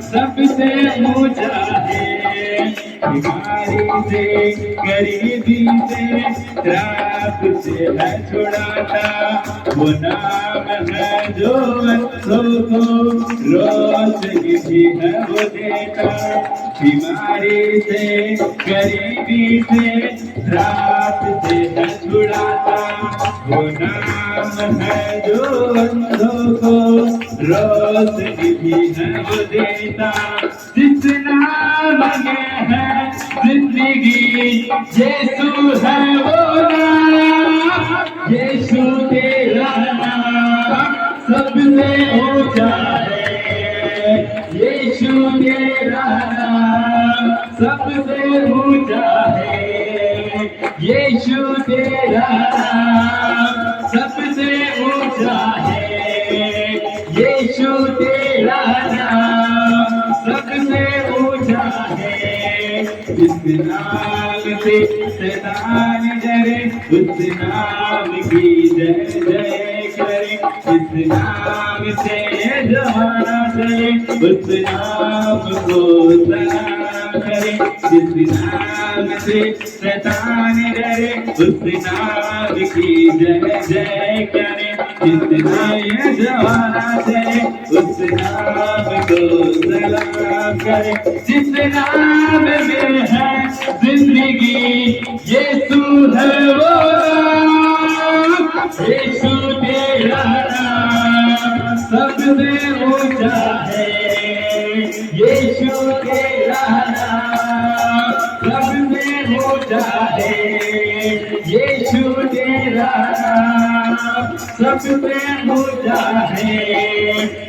सबसे ऊंचा है। बीमारी से, गरीबी से, त्रास से है छुड़ाता, वो नाम है जो अंधों को रोशनी भी है वो देता। बीमारी से, गरीबी से, त्रास से है छुड़ाता, वो नाम है जो अंधों को रोशनी भी है वो देता। जिस नाम में है जिंदगी, यीशु है वो नाम, यीशु तेरा नाम सबसे ऊंचा है। यीशु तेरा नाम सबसे ऊंचा है। यीशु तेरा नाम सबसे ऊंचा है। यीशु तेरा नाम सबसे ऊंचा है। जिस नाम से शैतान डरे, उस नाम की जय जय करे। जिस नाम से जमाना चले, उस नाम को सलाम करे। जिस नाम से शैतान डरे, उस नाम की जय जय करे। जिस नाम जमाना चले, उस नाम को सलाम करे। जिस नाम में है जिंदगी, यीशु है वो नाम, यीशु तेरा नाम सबसे ऊंचा है। यीशु तेरा नाम सबसे ऊंचा है। यीशु तेरा नाम सबसे ऊंचा है।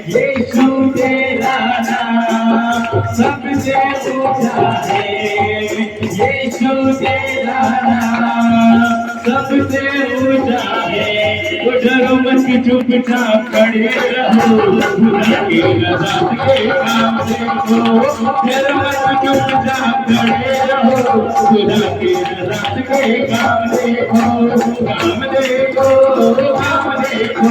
यीशु तेरा नाम सबसे ऊंचा है। यीशु तेरा नाम सबसे ऊंचा है। डरो मत चुपचाप खड़े रहो, खुदा के रज़ा के काम देखो। डरो मत चुपचाप खड़े रहो, खुदा के रज़ा के काम देखो। काम देखो, काम देखो,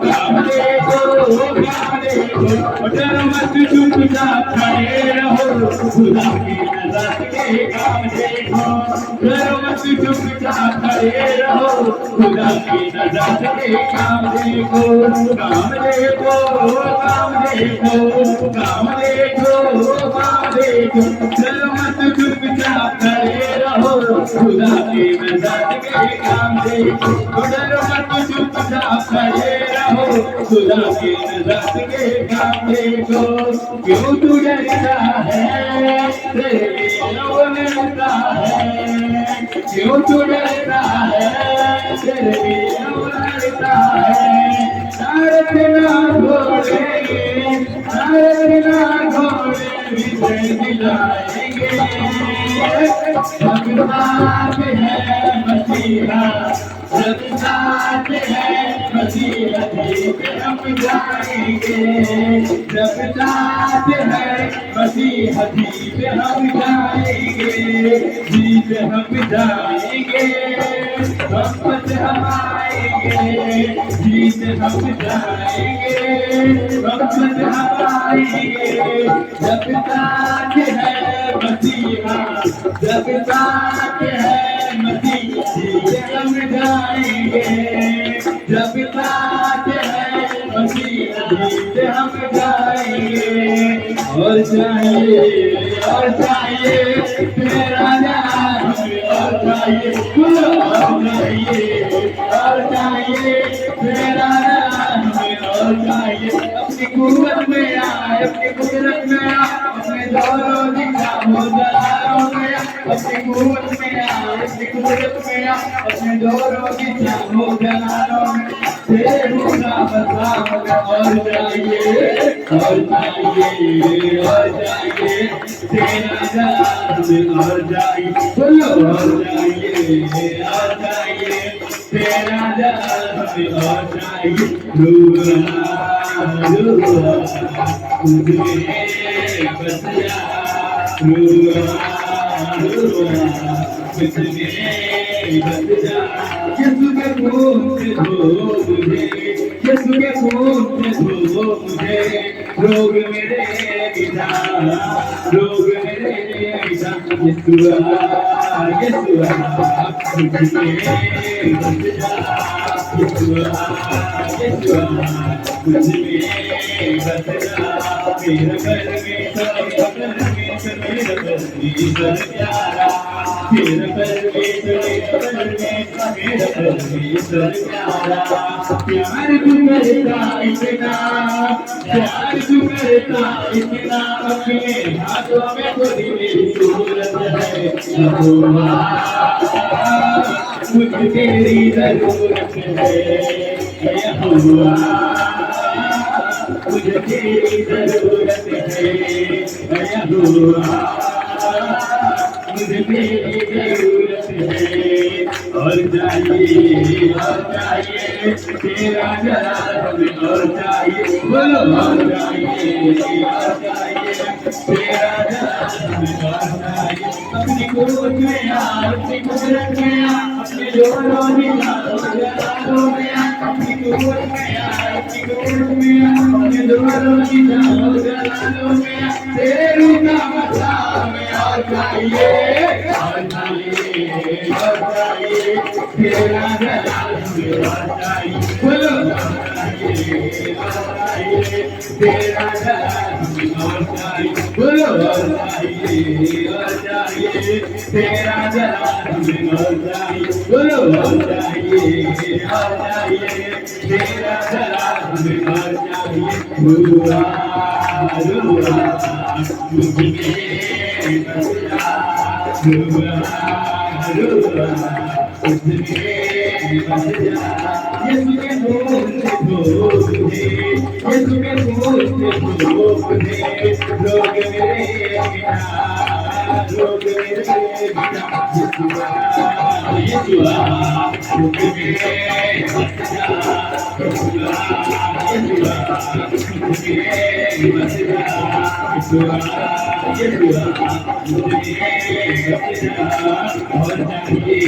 काम देखो, काम देखो। डरो मत चुपचाप खड़े रहो, खुदा के रज़ा के काम देखो। डरो मत चुपचाप खड़े रहो, खुदा की रज़ा के काम देखो। काम देखो, काम देखो, काम देखो, काम देखो। डरो मत चुपचाप खड़े रहो, खुदा की रज़ा के काम देखो। डरो मत चुपचाप खड़े रहो, खुदा की रज़ा के काम देखो। क्यों तू डरता है, तेरे लिए वो मिलता है। क्यों तू डरता है, तेरे लिए वो मिलता है। सारे बिना घोड़े, सारे बिना घोड़े विजय दिलाएंगे। जब साथ है मसीहा, जब साथ है मसीहा पे हम जाएंगे। जब साथ है मसीहा पे हम जाएंगे। जीत हम जाएंगे, वापस हम आएंगे। जीत हम जाएंगे, वापस हम आएंगे। जब साथ है मसीहा, जब साथ है मसीहा जीत हम जाएंगे। जब साथ है मसीहा जीत हम जाएंगे। और चाहिए तेरा नाम, और चाहिए, और चाहिए, और चाहिए तेरा नाम, और चाहिए। अपनी कुव्वत में आए, अपनी कुदरत में आ, अपने दौरों दिखा हो दलारों में आ। अपनी कुव्वत में आए, अपनी कुदरत में आ, अपने दौरों दिखा हो दलारों में। तेरू का बदलाव और चाहिए, और चाहिए, और चाहिए तेरा नाम, और चाहिए, बोलो और चाहिए, और चाहिए तेरा नाम, और चाहिए। रूहा रूहा तुझे बसिया, रूहा रूहा तुझे बसिया। किस के खून से धो तुझे, यीशु के खून से धो मुझे, रोग मेरे मिटा, रोग मेरे मिटा। यीशु यीशु मुझ में बस जा, यीशु यीशु मुझ में बस जा। मेरा परमेश्वर मेरा परमेश्वर प्यारा, मेरा परमेश्वर मेरा परमेश्वर प्यारा। प्यार तू करता इतना, प्यार तू करता इतना, अपने हाथों में खुद मेरी सूरत है। यहोवा मुझे तेरी जरूरत है, यहोवा मुझे तेरी जरूरत है, यहोवा मुझे तेरी जरूरत है। और चाहिए तेरा जलाल हमें, और चाहिए बोलो, और चाहिए तेरा जलाल हमें, और चाहिए। अपनी कुर्बत में आ, अपनी कुदरत में आ, अपने जोरों जलालों में आ, अपनी कुर्बत में आ, अपनी कुदरत में आ, अपने जोरों जलालों में आ। तेरे रूह का मसा हमें और चाहिए, और चाहिए, और चाहिए। तेरा जलाल हमें और चाहिए, बोलो और चाहिए, और चाहिए। तेरा जलाल हमें और चाहिए, बोलो और चाहिए, और चाहिए। तेरा जलाल हमें और चाहिए, बोलो और चाहिए, और चाहिए। तेरा जलाल हमें और चाहिए। हुआ हुआ मुझे बस जा, हुआ हुआ मुझे बस जा। यीशु के खून से धो मुझे, यीशु के खून से धो मुझे, रोग मेरे मिटा, रोग मेरे मिटा। यीशु मुझे बस जा, यीशु मुझे बस जा, यीशु मुझे बस जा। और चाहिए,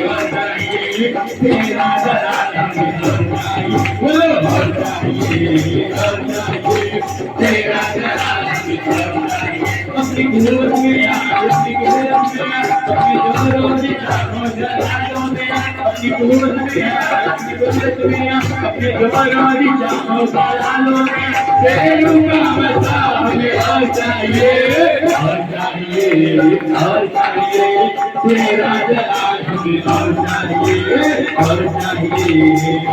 और चाहिए तेरा जलाल हमें, और चाहिए, बोलो और चाहिए, और चाहिए। तेरा जलाल हमें और चाहिए। अपनी कुदरत में आ, अपनी कुदरत में आ, अपनी जोरों जलालों में आ, अपनी कुदरत में आ, अपनी कुदरत में आ, अपने जोरों जलालों में आ। तेरे रूह का मसा हमें और चाहिए, और चाहिए, और चाहिए। तेरा जलाल हमें और चाहिए, और चाहिए,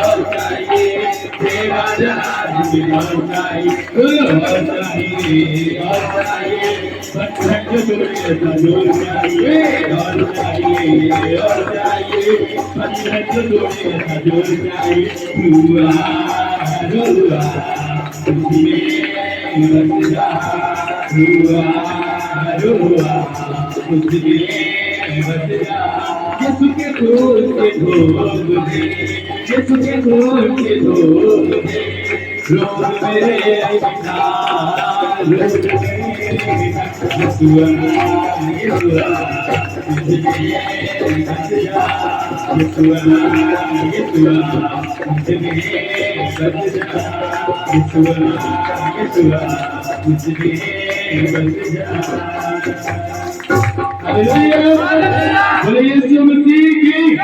और चाहिए। तेरा जलाल हमें और चाहिए, और चाहिए, और चाहिए। पत्थर जो टूटे जोर चाहिए, और चाहिए, और चाहिए। पत्थर जो टूटे जोर चाहिए। हुआ हुआ मुझे बस जा, हुआ हुआ मुझे बस जा। यीशु के खून से धो मुझे, यीशु के खून से धो मुझे, रोग मेरे मिटा, रोग मेरे मिटा। यीशुआ यीशुआ मुझे बस जा, यीशुआ यीशुआ मुझे बस जा, यीशुआ यीशुआ मुझे बस जा। हालेलुया, बोले यीशु मसीह की